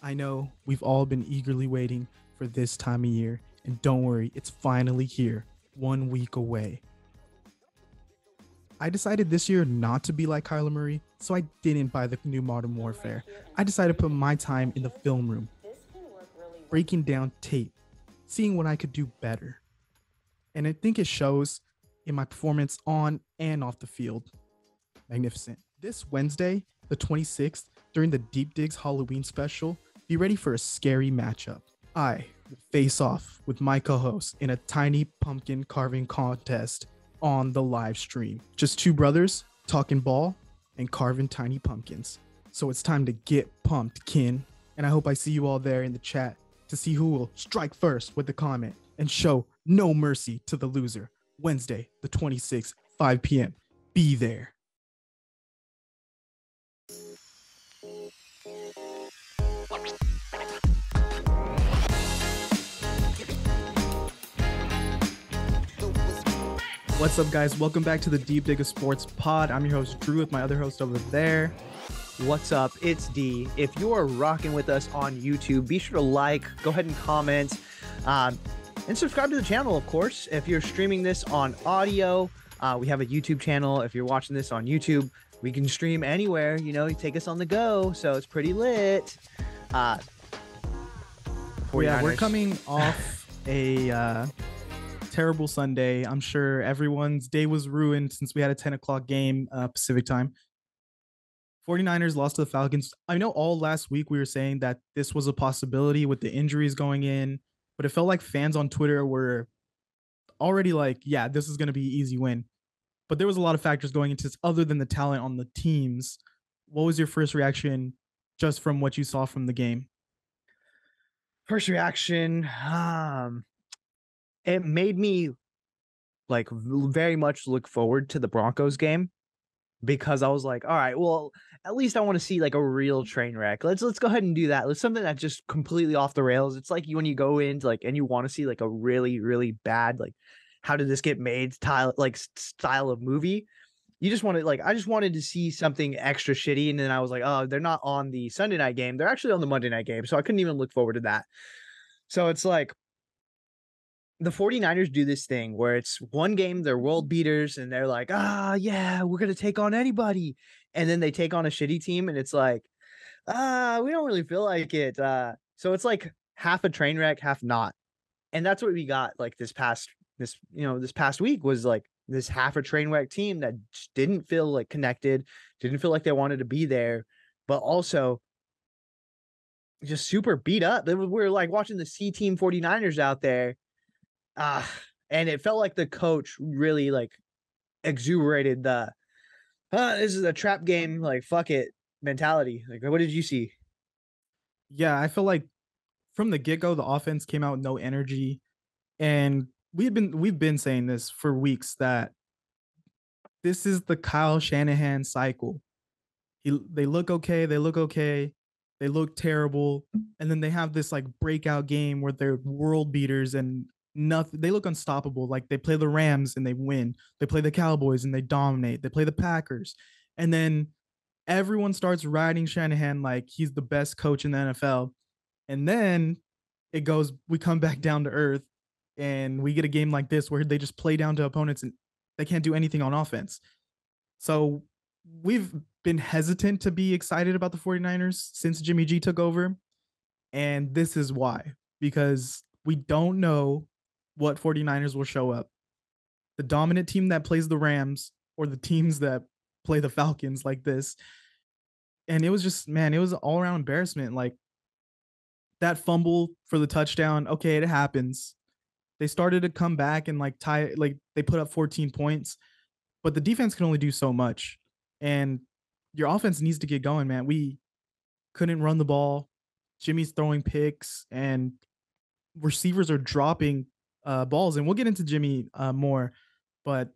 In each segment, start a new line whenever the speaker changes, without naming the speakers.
I know we've all been eagerly waiting for this time of year, and don't worry, it's finally here, 1 week away. I decided this year not to be like Kyler Murray, so I didn't buy the new Modern Warfare. I decided to put my time in the film room, breaking down tape, seeing what I could do better. And I think it shows in my performance on and off the field. Magnificent. This Wednesday, the 26th, during the Deep Digs Halloween special, be ready for a scary matchup. I will face off with my co-host in a tiny pumpkin carving contest on the live stream. Just two brothers talking ball and carving tiny pumpkins. So it's time to get pumped, kin. And I hope I see you all there in the chat to see who will strike first with the comment and show no mercy to the loser. Wednesday, the 26th, 5 p.m. Be there. What's up, guys? Welcome back to the Deep Dig of Sports pod. I'm your host, Drew, with my other host over there.
What's up? It's D. If you are rocking with us on YouTube, be sure to like, go ahead and comment, and subscribe to the channel, of course. If you're streaming this on audio, we have a YouTube channel. If you're watching this on YouTube, we can stream anywhere. You know, you take us on the go, so it's pretty lit.
Yeah, we're coming off a terrible Sunday. I'm sure everyone's day was ruined since we had a 10 o'clock game Pacific time. 49ers lost to the Falcons. I know all last week we were saying that this was a possibility with the injuries going in, but it felt like fans on Twitter were already like, yeah, this is going to be an easy win. But there was a lot of factors going into this other than the talent on the teams. What was your first reaction just from what you saw from the game?
First reaction, it made me like very much look forward to the Broncos game, because I was like, all right, well, at least I want to see like a real train wreck. Let's go ahead and do that. Let's something that's just completely off the rails. It's like when you go into like and you want to see like a really, really bad, like, how did this get made style of movie. You just wanted I just wanted to see something extra shitty. And then I was like, oh, they're not on the Sunday night game. They're actually on the Monday night game. So I couldn't even look forward to that. So it's like the 49ers do this thing where it's one game, they're world beaters, and they're like, yeah, we're going to take on anybody. And then they take on a shitty team, and it's like, we don't really feel like it. So it's like half a train wreck, half not. And that's what we got like this past week was like this half a train wreck team that just didn't feel like connected, didn't feel like they wanted to be there, but also just super beat up. We're like watching the C Team 49ers out there. And it felt like the coach really like exuberated the this is a trap game, like fuck it mentality. Like, what did you see?
Yeah, I feel like from the get-go, the offense came out with no energy. And we've been saying this for weeks that this is the Kyle Shanahan cycle. They look okay, they look terrible, and then they have this like breakout game where they're world beaters and nothing. They look unstoppable. Like they play the Rams and they win. They play the Cowboys and they dominate. They play the Packers, and then everyone starts riding Shanahan like he's the best coach in the NFL. And then we come back down to earth and we get a game like this where they just play down to opponents and they can't do anything on offense. So we've been hesitant to be excited about the 49ers since Jimmy G took over. And this is why, because we don't know what 49ers will show up. The dominant team that plays the Rams or the teams that play the Falcons like this. And it was just, man, it was an all around embarrassment. Like that fumble for the touchdown. Okay, it happens. They started to come back and like they put up 14 points, but the defense can only do so much. And your offense needs to get going, man. We couldn't run the ball. Jimmy's throwing picks and receivers are dropping balls. And we'll get into Jimmy more, but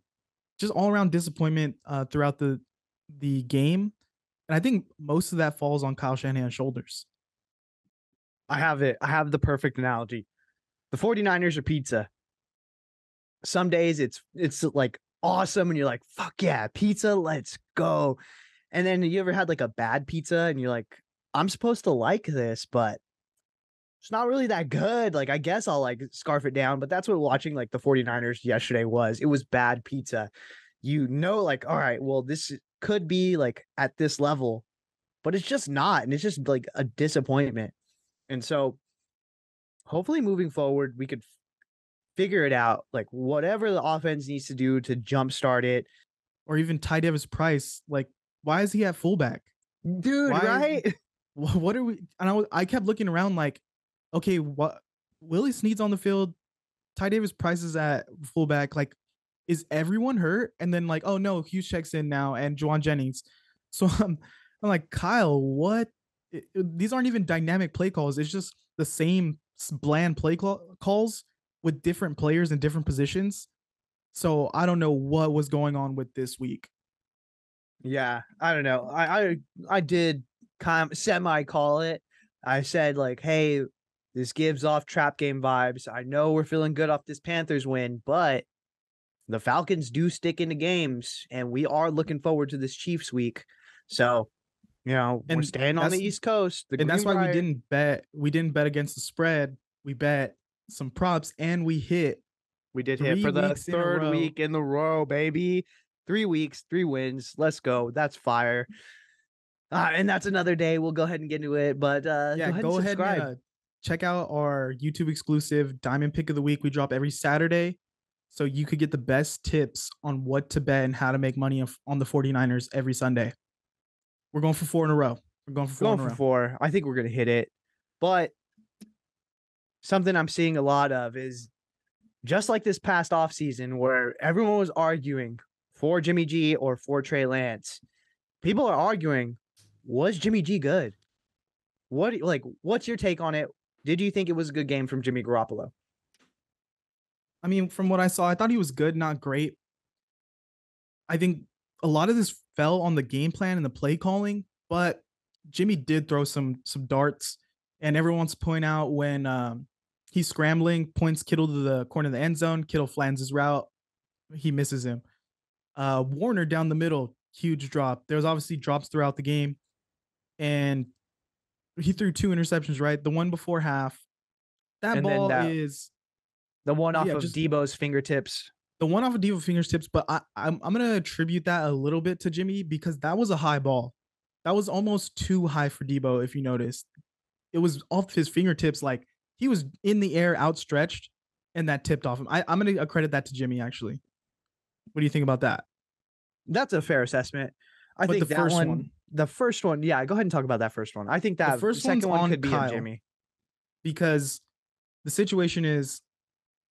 just all around disappointment throughout the game. And I think most of that falls on Kyle Shanahan's shoulders.
I have the perfect analogy. The 49ers are pizza. Some days it's like awesome and you're like, fuck yeah, pizza, let's go. And then you ever had like a bad pizza and you're like, I'm supposed to like this, but it's not really that good. Like, I guess I'll like scarf it down, but that's what watching like the 49ers yesterday was. It was bad pizza. Like, all right, well, this could be like at this level, but it's just not. And it's just like a disappointment. And so hopefully moving forward, we could figure it out. Like, whatever the offense needs to do to jumpstart it.
Or even Ty Davis Price. Like, why is he at fullback?
Dude,
Why?
right?
What are we? And I kept looking around like, okay, what? Willie Snead's on the field. Ty Davis Price is at fullback. Like, is everyone hurt? And then like, oh no, Hughes checks in now and Juwan Jennings. So I'm like, Kyle, what? These aren't even dynamic play calls. It's just the same bland play calls with different players in different positions. So I don't know what was going on with this week.
Yeah, I don't know. I did kind of semi call it. I said like, hey, this gives off trap game vibes. I know we're feeling good off this Panthers win, but the Falcons do stick into games, and we are looking forward to this Chiefs week. So, we're
And
staying on the
that's
East Coast. The
and that's why
Greenbrier.
we didn't bet against the spread. We bet some props and we hit
We did hit
three
for the
weeks in a
third
row.
week in the row, baby. 3 weeks, 3 wins. Let's go. That's fire. And that's another day. We'll go ahead and get into it. But go
Yeah,
ahead and
go ahead and
subscribe.
check out our YouTube exclusive Diamond Pick of the Week. We drop every Saturday. So you could get the best tips on what to bet and how to make money on the 49ers every Sunday. We're going for 4 in a row. We're going for 4
Going
in a
for
row.
4. I think we're going to hit it. But something I'm seeing a lot of is just like this past offseason where everyone was arguing for Jimmy G or for Trey Lance. People are arguing, was Jimmy G good? What's your take on it? Did you think it was a good game from Jimmy Garoppolo?
I mean, from what I saw, I thought he was good, not great. I think a lot of this fell on the game plan and the play calling, but Jimmy did throw some darts, and everyone wants to point out when he's scrambling, points Kittle to the corner of the end zone. Kittle flans his route, he misses him. Warner down the middle, huge drop. There was obviously drops throughout the game, and he threw 2 interceptions. Right, the one before half. That
And then
ball
that
is
the one off
yeah,
of
just
Debo's fingertips.
the one off of Divo fingertips, but I'm gonna attribute that a little bit to Jimmy because that was a high ball. That was almost too high for Debo, if you noticed. It was off his fingertips, like he was in the air outstretched, and that tipped off him. I'm gonna accredit that to Jimmy, actually. What do you think about that?
That's a fair assessment. I
But
think that one, the first one, yeah, go ahead and talk about that first one. I think
the
that the
first one's
second one
on
could be on
Kyle
Jimmy.
because the situation is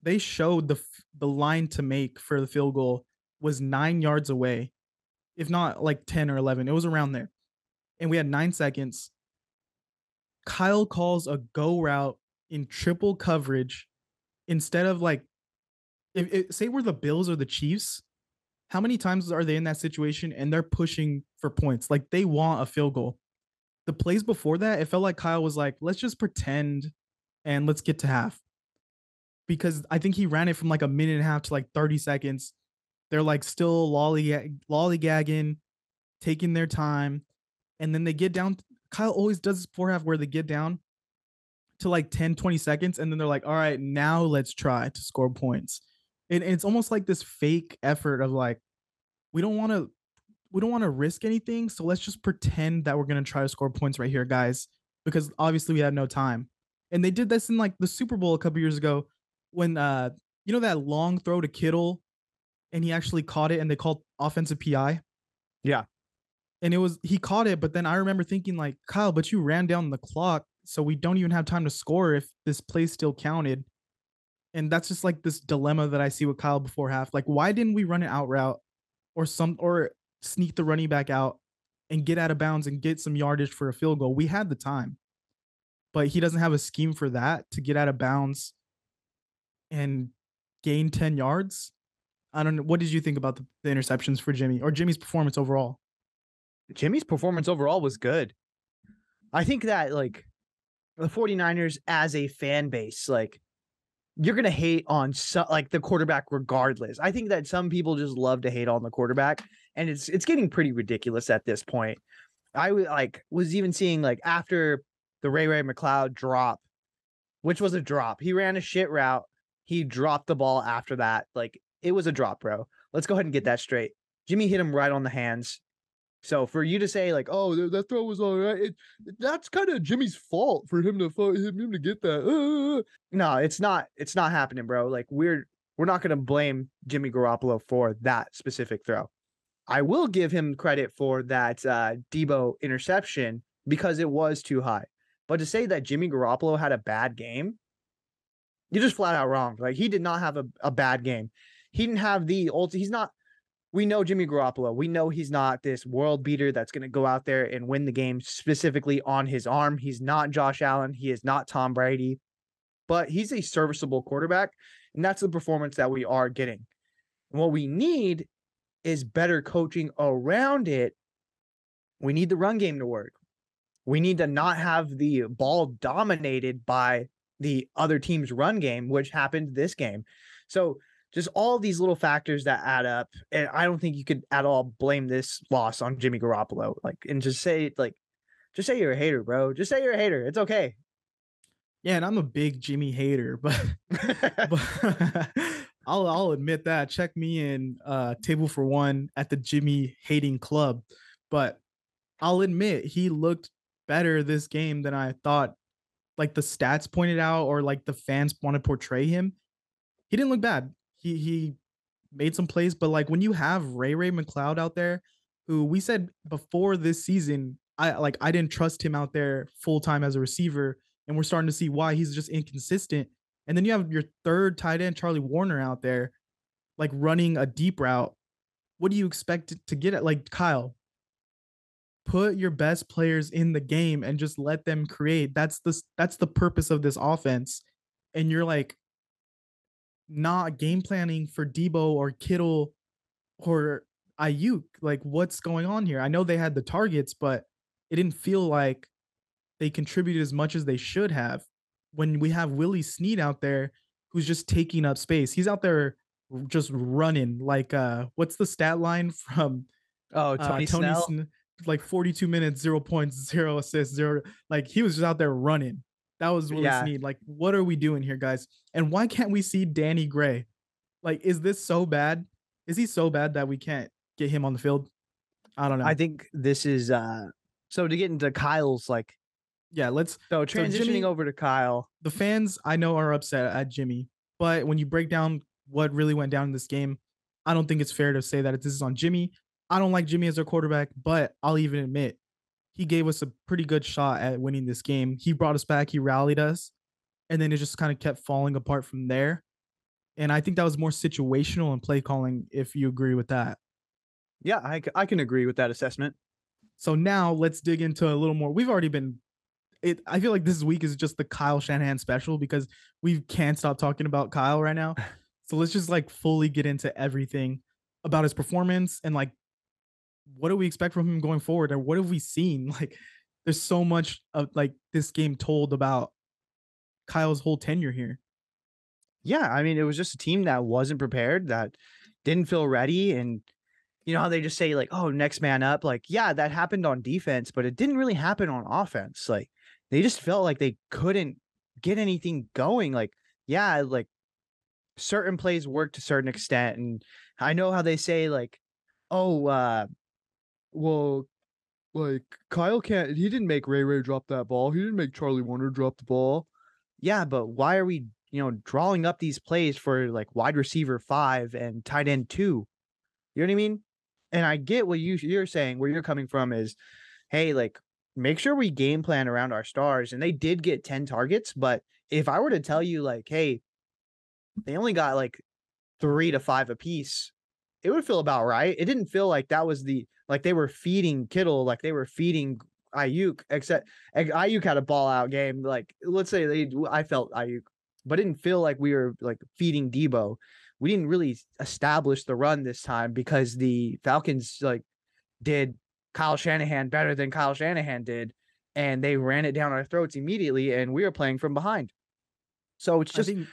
they showed the line to make for the field goal was 9 yards away, if not like 10 or 11. It was around there. And we had 9 seconds. Kyle calls a go route in triple coverage instead of like, say we're the Bills or the Chiefs. How many times are they in that situation and they're pushing for points? Like they want a field goal. The plays before that, it felt like Kyle was like, let's just pretend and let's get to half. Because I think he ran it from like a minute and a half to like 30 seconds. They're like still lollygagging, taking their time. And then they get down. Kyle always does this before half where they get down to like 10, 20 seconds. And then they're like, all right, now let's try to score points. And it's almost like this fake effort of like, we don't want to risk anything. So let's just pretend that we're going to try to score points right here, guys, because obviously we had no time. And they did this in like the Super Bowl a couple years ago when, that long throw to Kittle and he actually caught it and they called offensive PI.
Yeah.
And he caught it, but then I remember thinking like, Kyle, but you ran down the clock, so we don't even have time to score if this play still counted. And that's just like this dilemma that I see with Kyle before half. Like, why didn't we run an out route or sneak the running back out and get out of bounds and get some yardage for a field goal? We had the time, but he doesn't have a scheme for that to get out of bounds and gain 10 yards. I don't know. What did you think about the interceptions for Jimmy or Jimmy's performance overall?
Jimmy's performance overall was good. I think that like the 49ers as a fan base, like you're going to hate on like the quarterback regardless. I think that some people just love to hate on the quarterback and it's getting pretty ridiculous at this point. was even seeing like after the Ray McLeod drop, which was a drop. He ran a shit route. He dropped the ball after that. Like it was a drop, bro. Let's go ahead and get that straight. Jimmy hit him right on the hands. So for you to say like, oh, that throw was all right, that's kind of Jimmy's fault for him to get that. No, it's not. It's not happening, bro. Like we're not gonna blame Jimmy Garoppolo for that specific throw. I will give him credit for that Debo interception because it was too high. But to say that Jimmy Garoppolo had a bad game, you're just flat out wrong. Like he did not have a bad game. He didn't have the old. He's not. We know Jimmy Garoppolo. We know he's not this world beater that's going to go out there and win the game specifically on his arm. He's not Josh Allen. He is not Tom Brady, but he's a serviceable quarterback. And that's the performance that we are getting. And what we need is better coaching around it. We need the run game to work. We need to not have the ball dominated by the other team's run game, which happened this game. So just all these little factors that add up. And I don't think you could at all blame this loss on Jimmy Garoppolo. Like, and just say you're a hater, bro. Just say you're a hater. It's okay.
Yeah, and I'm a big Jimmy hater, but but I'll admit that. Check me in table for one at the Jimmy hating club. But I'll admit he looked better this game than I thought like the stats pointed out or like the fans want to portray him. He didn't look bad. He made some plays, but like when you have Ray McLeod out there, who we said before this season, I didn't trust him out there full time as a receiver, and we're starting to see why he's just inconsistent. And then you have your third tight end, Charlie Warner, out there, like running a deep route. What do you expect to get at? Like Kyle, put your best players in the game and just let them create. That's the purpose of this offense. And you're like not game planning for Debo or Kittle or Ayuk. Like, what's going on here? I know they had the targets, but it didn't feel like they contributed as much as they should have. When we have Willie Snead out there who's just taking up space, he's out there just running. Like, what's the stat line from
Oh, Tony
Tony
Snell.
Sn- like 42 minutes, 0 assists, zero. Like he was just out there running. That was Willie
Yeah,
Snead. Like, what are we doing here, guys? And why can't we see Danny Gray? Like, is this so bad? Is he so bad that we can't get him on the field? I don't
I
know.
think this is so to get into Kyle's like
Yeah, let's.
so
So
transitioning
Jimmy,
over to Kyle.
the fans I know are upset at Jimmy, but when you break down what really went down in this game, I don't think it's fair to say that this is on Jimmy. I don't like Jimmy as our quarterback, but I'll even admit he gave us a pretty good shot at winning this game. He brought us back, he rallied us, and then it just kind of kept falling apart from there. And I think that was more situational and play calling, if you agree with that.
Yeah, I can agree with that assessment.
So now let's dig into a little more. We've already been I feel like this week is just the Kyle Shanahan special because we can't stop talking about Kyle right now. So let's just like fully get into everything about his performance and like what do we expect from him going forward or what have we seen? Like there's so much of like this game told about Kyle's whole tenure here.
Yeah, I mean, it was just a team that wasn't prepared, that didn't feel ready. And you know how they just say, like, oh, next man up? Like, yeah, that happened on defense, but it didn't really happen on offense. Like, they just felt like they couldn't get anything going. Like, yeah, like certain plays work to a certain extent. And I know how they say, like, oh, well, like Kyle can't, he didn't make Ray drop that ball. He didn't make Charlie Warner drop the ball. Yeah, but why are we, drawing up these plays for like wide receiver 5 and tight end 2? You know what I mean? And I get what you're saying, where you're coming from is, hey, like make sure we game plan around our stars. And they did get 10 targets, but if I were to tell you like, hey, they only got like 3 to 5 apiece, it would feel about right. It didn't feel like that was like they were feeding Kittle, like they were feeding Ayuk, except Ayuk had a ball out game. Like, let's say I felt Ayuk, but it didn't feel like we were like feeding Debo. We didn't really establish the run this time because the Falcons like did Kyle Shanahan better than Kyle Shanahan did, and they ran it down our throats immediately, and we were playing from behind. So it's
I
just
think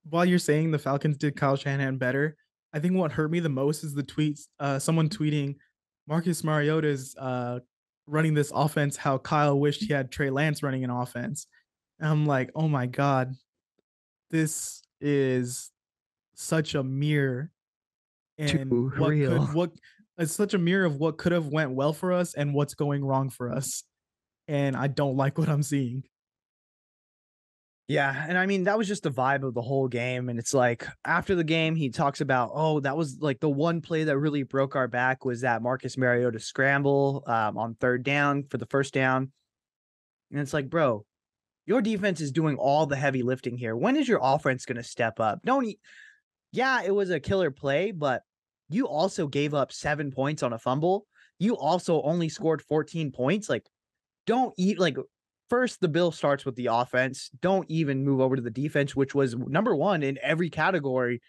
while you're saying the Falcons did Kyle Shanahan better, I think what hurt me the most is the tweets, someone tweeting Marcus Mariota is running this offense how Kyle wished he had Trey Lance running an offense. And I'm like, oh my God, this is such a mirror and
Too real.
what it's such a mirror of what could have went well for us and what's going wrong for us. And I don't like what I'm seeing.
Yeah, and I mean that was just the vibe of the whole game. And it's like after the game, he talks about, oh, that was like the one play that really broke our back was that Marcus Mariota scramble on third down for the first down. And it's like, bro, your defense is doing all the heavy lifting here. When is your offense going to step up? Yeah, it was a killer play, but you also gave up 7 points on a fumble. You also only scored 14 points. Like, don't eat like first the bill starts with the offense. Don't even move over to the defense, which was number one in every category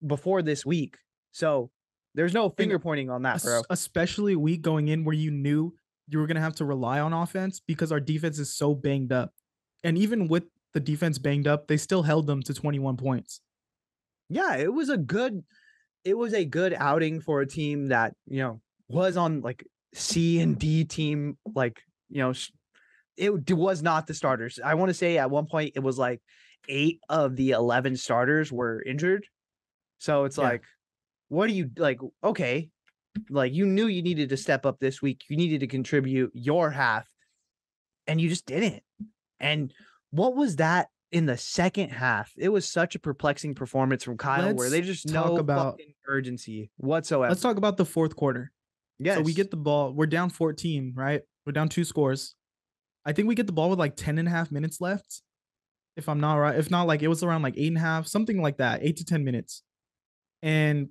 before this week. So there's no finger pointing on that, bro.
Especially week going in where you knew you were going to have to rely on offense because our defense is so banged up. And even with the defense banged up, they still held them to 21 points.
Yeah, it was a good outing for a team that, was on like C and D team, like, it was not the starters. I want to say at one point it was like 8 of the 11 starters were injured. So it's
Yeah.
like, what do you like? Okay. Like you knew you needed to step up this week. You needed to contribute your half and you just didn't. And what was that in the second half? It was such a perplexing performance from Kyle where they just no fucking urgency whatsoever.
Let's talk about the fourth quarter.
Yes.
So we get the ball. We're down 14, right? We're down 2 scores. I think we get the ball with like 10 and a half minutes left. If I'm not right. If not, like it was around like 8.5, something like that, 8 to 10 minutes. And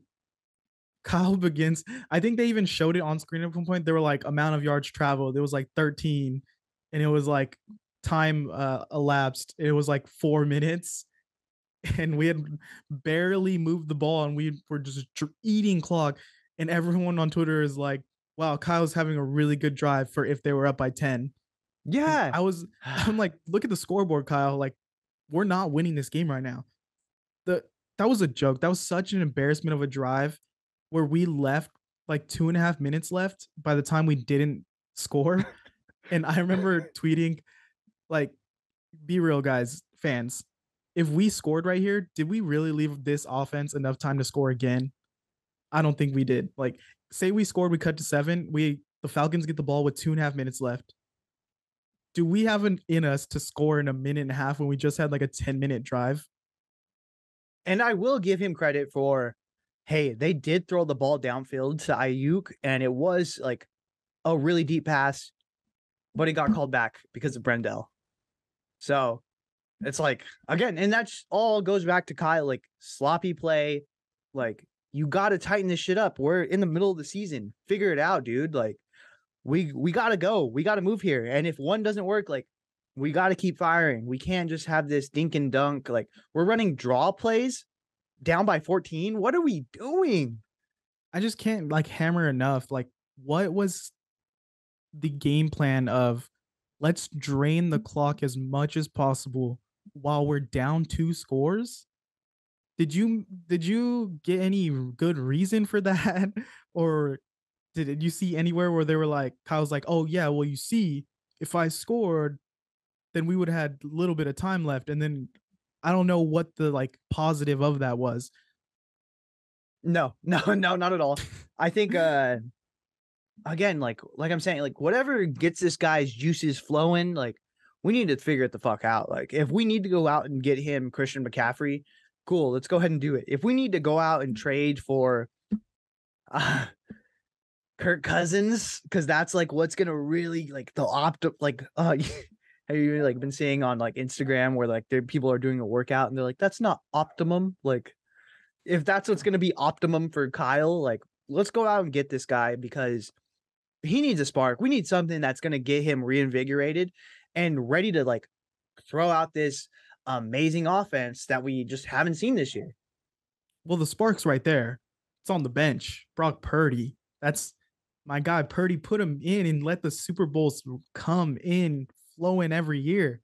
Kyle begins. I think they even showed it on screen at one point. They were like amount of yards traveled. It was like 13, and it was like time elapsed. It was like 4 minutes, and we had barely moved the ball, and we were just eating clock. And everyone on Twitter is like, "Wow, Kyle's having a really good drive for if they were up by 10."
Yeah.
I'm like, look at the scoreboard, Kyle. Like, we're not winning this game right now. That was a joke. That was such an embarrassment of a drive where we left like 2.5 minutes left by the time we didn't score. And I remember tweeting, like, be real, guys, fans. If we scored right here, did we really leave this offense enough time to score again? I don't think we did. Like, say we scored, we cut to 7. The Falcons get the ball with 2.5 minutes left. Do we have an in us to score in a minute and a half when we just had like a 10-minute drive?
And I will give him credit for, hey, they did throw the ball downfield to Ayuk, and it was like a really deep pass, but it got called back because of Brendel. So it's like, again, and that's all goes back to Kyle, like sloppy play. Like, you got to tighten this shit up. We're in the middle of the season. Figure it out, dude. Like, we got to go. We got to move here. And if one doesn't work, like, we got to keep firing. We can't just have this dink and dunk. Like, we're running draw plays down by 14. What are we doing?
I just can't like hammer enough. Like, what was the game plan of let's drain the clock as much as possible while we're down 2 scores? Did you get any good reason for that? Or did you see anywhere where they were like, Kyle's like, oh yeah, well, you see, if I scored, then we would have had a little bit of time left. And then I don't know what the like positive of that was.
No, not at all. I think again, like I'm saying, like whatever gets this guy's juices flowing, like we need to figure it the fuck out. Like if we need to go out and get him Christian McCaffrey, cool, let's go ahead and do it. If we need to go out and trade for Kirk Cousins, because that's like what's gonna really like the have you like been seeing on like Instagram where like people are doing a workout and they're like, that's not optimum. Like if that's what's gonna be optimum for Kyle, like let's go out and get this guy because he needs a spark. We need something that's gonna get him reinvigorated and ready to like throw out this amazing offense that we just haven't seen this year.
Well, the spark's right there. It's on the bench. Brock Purdy. That's my guy. Purdy put him in and let the Super Bowls come in, flowing every year.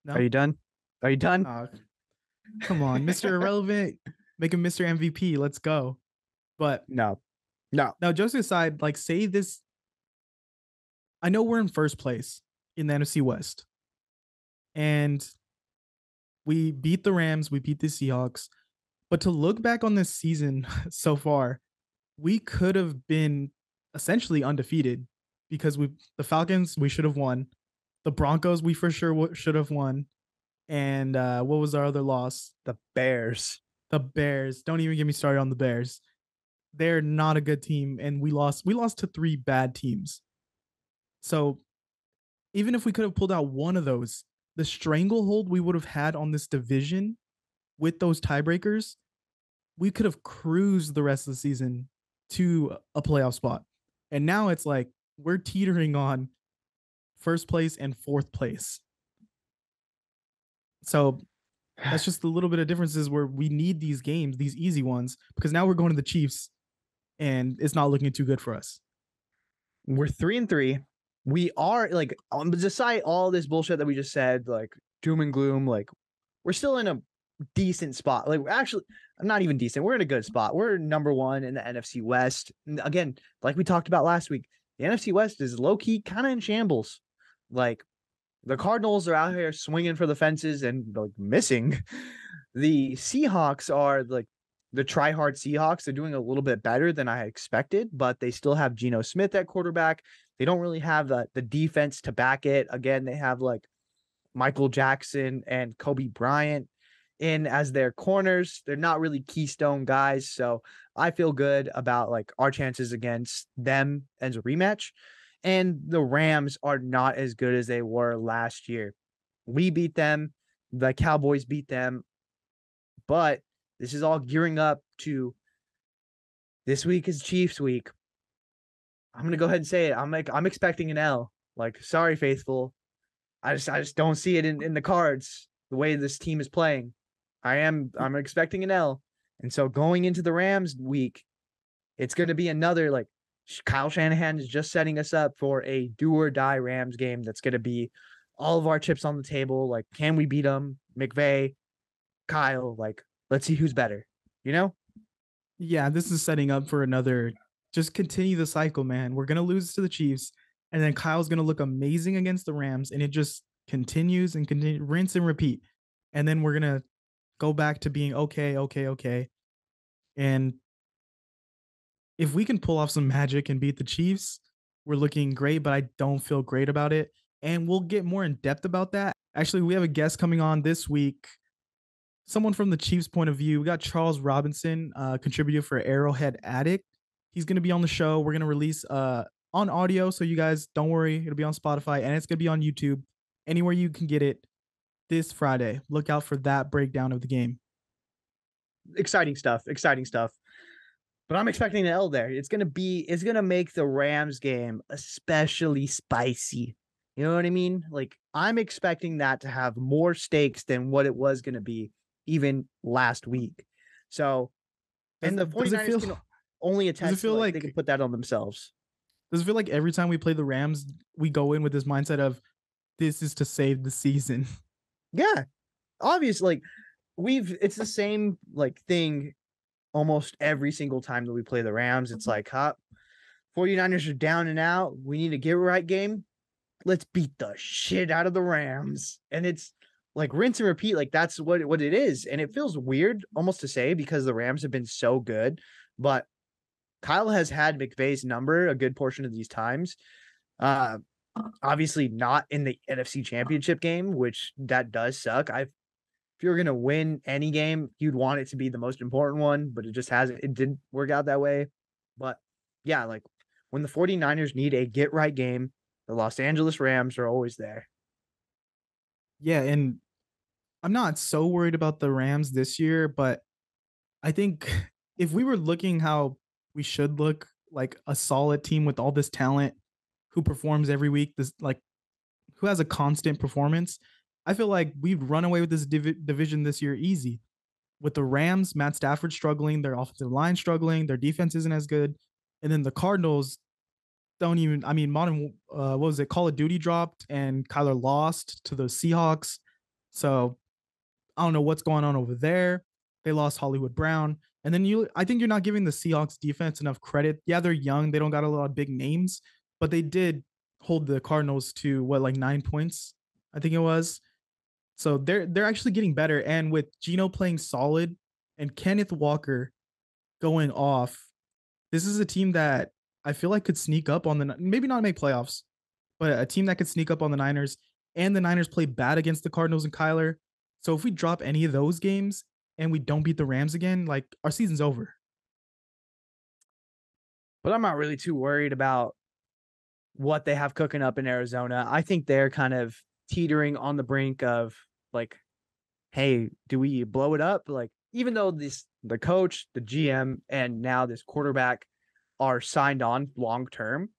Are
No,
you done? Are you done?
come on, Mr. Irrelevant. Make him Mr. MVP. Let's go. But
No. No.
Now, jokes aside, like say this, I know we're in first place in the NFC West, and we beat the Rams, we beat the Seahawks. But to look back on this season so far, we could have been essentially undefeated because the Falcons we should have won, the Broncos we for sure should have won, and what was our other loss?
The Bears.
The Bears. Don't even get me started on the Bears. They're not a good team, and we lost. We lost to three bad teams. So even if we could have pulled out one of those, the stranglehold we would have had on this division with those tiebreakers, we could have cruised the rest of the season to a playoff spot. And now it's like we're teetering on first place and fourth place. So that's just a little bit of differences where we need these games, these easy ones, because now we're going to the Chiefs and it's not looking too good for us.
We're 3-3. We are like, despite all this bullshit that we just said, like doom and gloom, like we're still in a decent spot. Like actually, I'm not even decent. We're in a good spot. We're number one in the NFC West. And again, like we talked about last week, the NFC West is low key kind of in shambles. Like the Cardinals are out here swinging for the fences and like missing. The Seahawks are like the try-hard Seahawks. They're doing a little bit better than I expected, but they still have Geno Smith at quarterback. They don't really have the defense to back it. Again, they have like Michael Jackson and Kobe Bryant in as their corners. They're not really keystone guys. So I feel good about like our chances against them as a rematch. And the Rams are not as good as they were last year. We beat them. The Cowboys beat them. But this is all gearing up to this week is Chiefs week. I'm gonna go ahead and say it. I'm expecting an L. Like, sorry, faithful. I just don't see it in the cards the way this team is playing. I'm expecting an L. And so going into the Rams week, it's gonna be another like Kyle Shanahan is just setting us up for a do or die Rams game that's gonna be all of our chips on the table. Like, can we beat them? McVay, Kyle, like, let's see who's better, you know?
Yeah, this is setting up for another. Just continue the cycle, man. We're gonna lose to the Chiefs, and then Kyle's gonna look amazing against the Rams, and it just continues and continue, rinse and repeat. And then we're gonna go back to being okay, okay, okay. And if we can pull off some magic and beat the Chiefs, we're looking great, but I don't feel great about it. And we'll get more in depth about that. Actually, we have a guest coming on this week, someone from the Chiefs' point of view. We got Charles Robinson, contributor for Arrowhead Addict. He's going to be on the show. We're going to release on audio, so you guys don't worry. It'll be on Spotify and it's going to be on YouTube, anywhere you can get it this Friday. Look out for that breakdown of the game.
Exciting stuff. Exciting stuff. But I'm expecting an L there. It's gonna make the Rams game especially spicy. You know what I mean? Like I'm expecting that to have more stakes than what it was gonna be even last week. So and the 49ers can only attest to like they can put that on themselves.
Does it feel like every time we play the Rams, we go in with this mindset of this is to save the season?
Yeah. Obviously, like it's the same like thing almost every single time that we play the Rams. It's like, 49ers are down and out. We need a get right game. Let's beat the shit out of the Rams. And it's like rinse and repeat. Like that's what it is. And it feels weird almost to say because the Rams have been so good. But Kyle has had McVay's number a good portion of these times. Obviously not in the NFC Championship game, which that does suck. If you're going to win any game, you'd want it to be the most important one, but it just hasn't. It didn't work out that way. But yeah, like when the 49ers need a get right game, the Los Angeles Rams are always there.
Yeah. And I'm not so worried about the Rams this year, but I think if we were looking how we should look, like a solid team with all this talent who performs every week, this like who has a constant performance, I feel like we'd run away with this division this year easy. With the Rams, Matt Stafford struggling, their offensive line struggling, their defense isn't as good, and then the Cardinals don't even. I mean, modern what was it? Call of Duty dropped, and Kyler lost to the Seahawks. So I don't know what's going on over there. They lost Hollywood Brown, And then I think you're not giving the Seahawks defense enough credit. Yeah, they're young, they don't got a lot of big names, but they did hold the Cardinals to what, like 9 points, I think it was. So they're actually getting better. And with Gino playing solid and Kenneth Walker going off, this is a team that I feel like could sneak up on the, maybe not make playoffs, but a team that could sneak up on the Niners. And the Niners play bad against the Cardinals and Kyler. So if we drop any of those games and we don't beat the Rams again, like our season's over.
But I'm not really too worried about what they have cooking up in Arizona. I think they're kind of teetering on the brink of like, hey, do we blow it up? Like, even though the coach, the GM, and now this quarterback are signed on long term,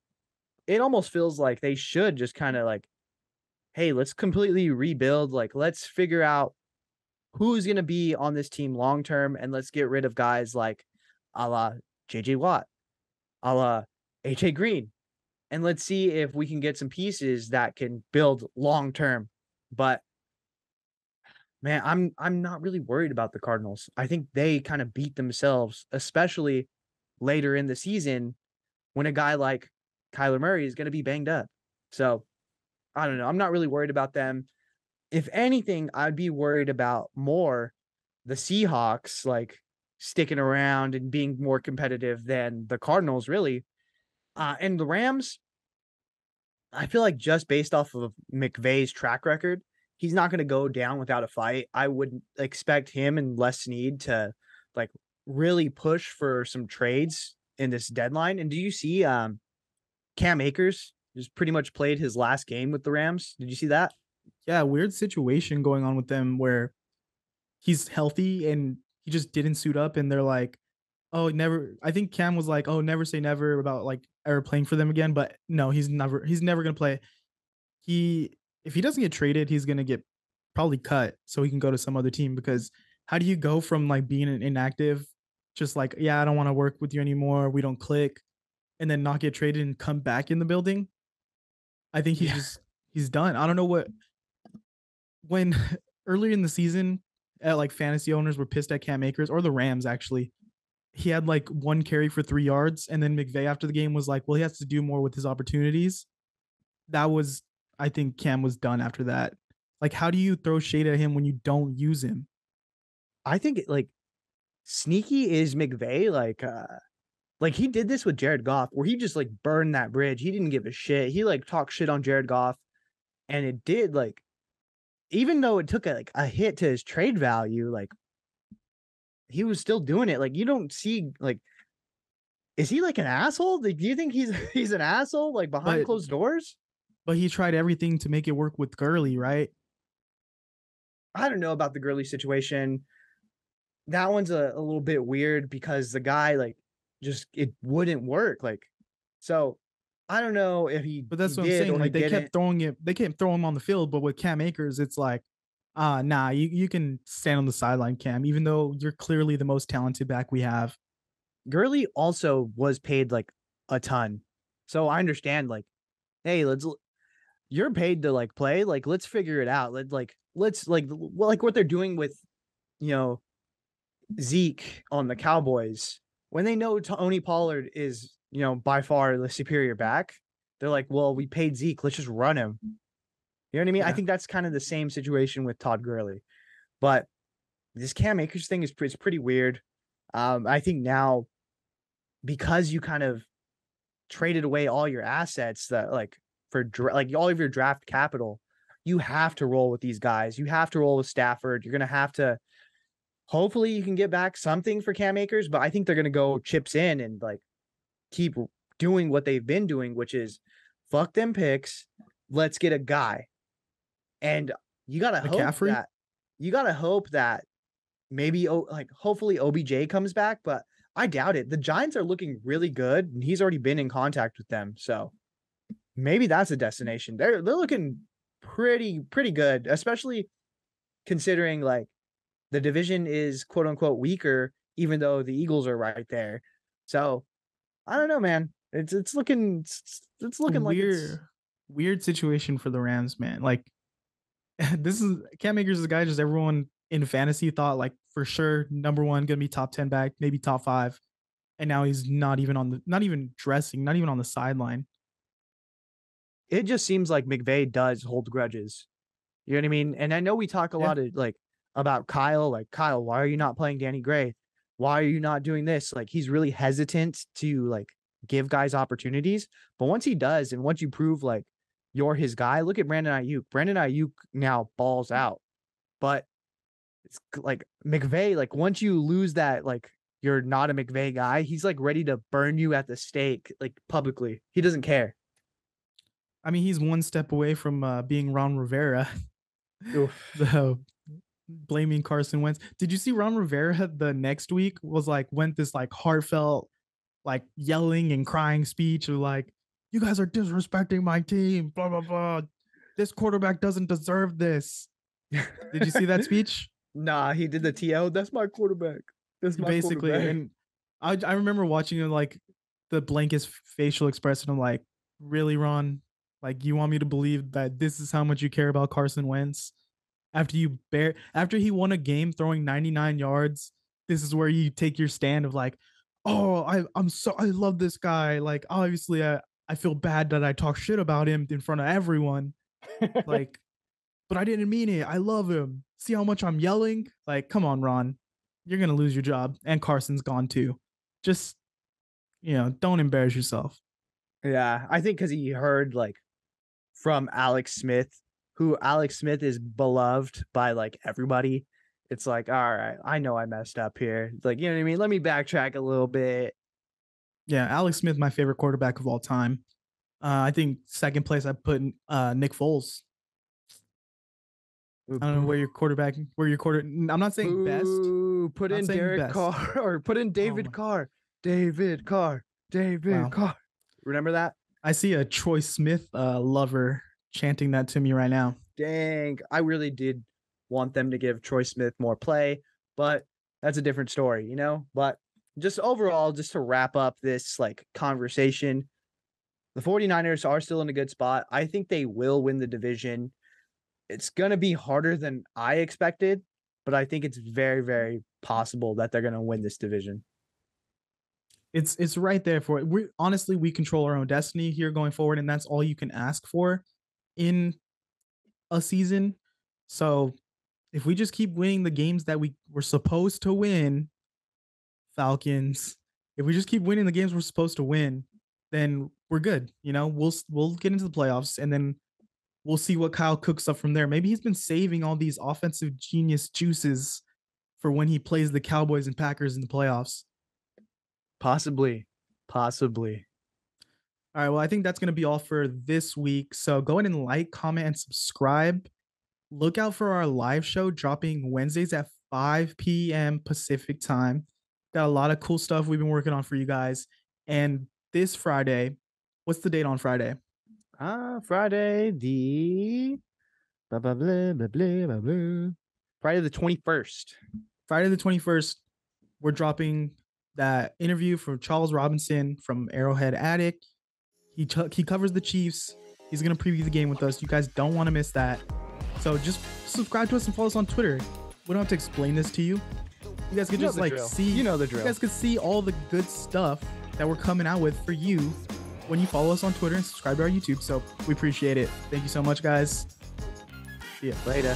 it almost feels like they should just kind of like, hey, let's completely rebuild. Like, let's figure out who's going to be on this team long term, and let's get rid of guys like a la JJ Watt, a la AJ Green, and let's see if we can get some pieces that can build long term. But man, I'm not really worried about the Cardinals. I think they kind of beat themselves, especially later in the season when a guy like Kyler Murray is going to be banged up. So I don't know. I'm not really worried about them. If anything, I'd be worried about more the Seahawks like sticking around and being more competitive than the Cardinals, really. And the Rams, I feel like just based off of McVay's track record, he's not going to go down without a fight. I would expect him and Les Snead to like really push for some trades in this deadline. And do you see Cam Akers just pretty much played his last game with the Rams? Did you see that?
Yeah, weird situation going on with them where he's healthy and he just didn't suit up and they're like, oh, never. I think Cam was like, oh, never say never about like ever playing for them again. But no, he's never gonna play. He If he doesn't get traded, he's gonna get probably cut so he can go to some other team because how do you go from like being an inactive, just like, yeah, I don't want to work with you anymore, we don't click, and then not get traded and come back in the building? I think
Yeah.
he's done. I don't know what when earlier in the season, like fantasy owners were pissed at Cam Akers or the Rams actually. He had like one carry for 3 yards, and then McVay after the game was like, "Well, he has to do more with his opportunities." That was, I think, Cam was done after that. Like, how do you throw shade at him when you don't use him?
I think like sneaky is McVay. Like he did this with Jared Goff, where he just like burned that bridge. He didn't give a shit. He like talked shit on Jared Goff, and it did like even though it took a hit to his trade value, like he was still doing it. Like you don't see like is he like an asshole? Like, do you think he's he's an asshole like behind
But
closed doors?
he tried everything to make it work with Gurley, right?
I don't know about the Gurley situation. That one's a little bit weird because the guy like just it wouldn't work. Like so I don't know if
But
he
that's what I'm
did
saying.
or he
Like
didn't.
they kept throwing him on the field, but with Cam Akers, it's like, nah, you can stand on the sideline, Cam, even though you're clearly the most talented back we have.
Gurley also was paid like a ton. So I understand like, hey, let's you're paid to like play, like let's figure it out. Let's like well, like what they're doing with, you know, Zeke on the Cowboys. When they know Tony Pollard is, you know, by far the superior back, they're like, well, we paid Zeke, let's just run him. You know what I mean? I
Yeah.
think that's kind of the same situation with Todd Gurley. But this Cam Akers thing is pretty weird. I think now because you kind of traded away all your assets that like for like all of your draft capital, you have to roll with these guys. You have to roll with Stafford. You're gonna have to. Hopefully, you can get back something for Cam Akers, but I think they're gonna go chips in and like keep doing what they've been doing, which is fuck them picks. Let's get a guy, and you gotta hope
McCaffrey?
that you gotta hope that maybe like hopefully OBJ comes back, but I doubt it. The Giants are looking really good, and he's already been in contact with them, so maybe that's a destination. They're looking pretty good, especially considering like the division is quote unquote weaker, even though the Eagles are right there. So I don't know, man. It's looking like it's
Weird situation for the Rams, man. Like this is Cam Akers is the guy just everyone in fantasy thought like for sure number one gonna be top 10 back, maybe top five, and now he's not even dressing, not even on the sideline.
It just seems like McVay does hold grudges. You know what I mean? And I know we talk a
Yeah.
lot of like about Kyle, like Kyle, why are you not playing Danny Gray? Why are you not doing this? Like he's really hesitant to like give guys opportunities. But once he does, and once you prove like you're his guy, look at Brandon Ayuk. Brandon Ayuk now balls out. But it's like McVay, like once you lose that, like you're not a McVay guy, he's like ready to burn you at the stake, like publicly. He doesn't care.
I mean, he's one step away from being Ron Rivera.
Oof.
So blaming Carson Wentz. Did you see Ron Rivera the next week was like went this like heartfelt, like yelling and crying speech of like, you guys are disrespecting my team, blah blah blah. This quarterback doesn't deserve this. Did you see that speech?
Nah, he did the TO. That's my quarterback. That's my
Basically,
quarterback.
and I remember watching him like the blankest facial expression. I'm like, really, Ron? Like, you want me to believe that this is how much you care about Carson Wentz? After he won a game throwing 99 yards, this is where you take your stand of like, oh, I love this guy. Like, obviously, I feel bad that I talk shit about him in front of everyone. Like, but I didn't mean it. I love him. See how much I'm yelling? Like, come on, Ron. You're gonna lose your job. And Carson's gone too. Just, don't embarrass yourself.
Yeah, I think because he heard like from Alex Smith, who Alex Smith is beloved by like everybody. It's like, all right, I know I messed up here. It's like, you know what I mean? Let me backtrack a little bit.
Yeah, Alex Smith, my favorite quarterback of all time. I think second place I put Nick Foles. I don't know
Boo.
where your quarter. I'm not saying best.
Boo.
I'm
Put
not
in
saying
Derek
best.
Carr or put in
Oh
David
my,
Carr. David Carr. David
wow.
Carr. Remember that?
I see a Troy Smith lover chanting that to me right now.
Dang. I really did want them to give Troy Smith more play, but that's a different story, you know? But just overall, just to wrap up this like conversation, the 49ers are still in a good spot. I think they will win the division. It's going to be harder than I expected, but I think it's very, very possible that they're going to win this division.
It's right there for it. We control our own destiny here going forward, and that's all you can ask for in a season. So if we just keep winning the games that we were supposed to win, Falcons, if we just keep winning the games we're supposed to win, then we're good. We'll get into the playoffs, and then we'll see what Kyle cooks up from there. Maybe he's been saving all these offensive genius juices for when he plays the Cowboys and Packers in the playoffs.
Possibly.
All right. Well, I think that's going to be all for this week. So go ahead and like, comment, and subscribe. Look out for our live show dropping Wednesdays at 5 p.m. Pacific time. Got a lot of cool stuff we've been working on for you guys. And this Friday, what's the date on Friday?
Friday the blah, blah, blah, blah, blah, blah, blah. Friday the 21st.
Friday the 21st, we're dropping that interview from Charles Robinson from Arrowhead Addict. He covers the Chiefs. He's going to preview the game with us. You guys don't want to miss that. So just subscribe to us and follow us on Twitter. We don't have to explain this to you. You guys could just like see,
you know the drill.
You guys could see all the good stuff that we're coming out with for you when you follow us on Twitter and subscribe to our YouTube. So we appreciate it. Thank you so much, guys. See ya.
Later.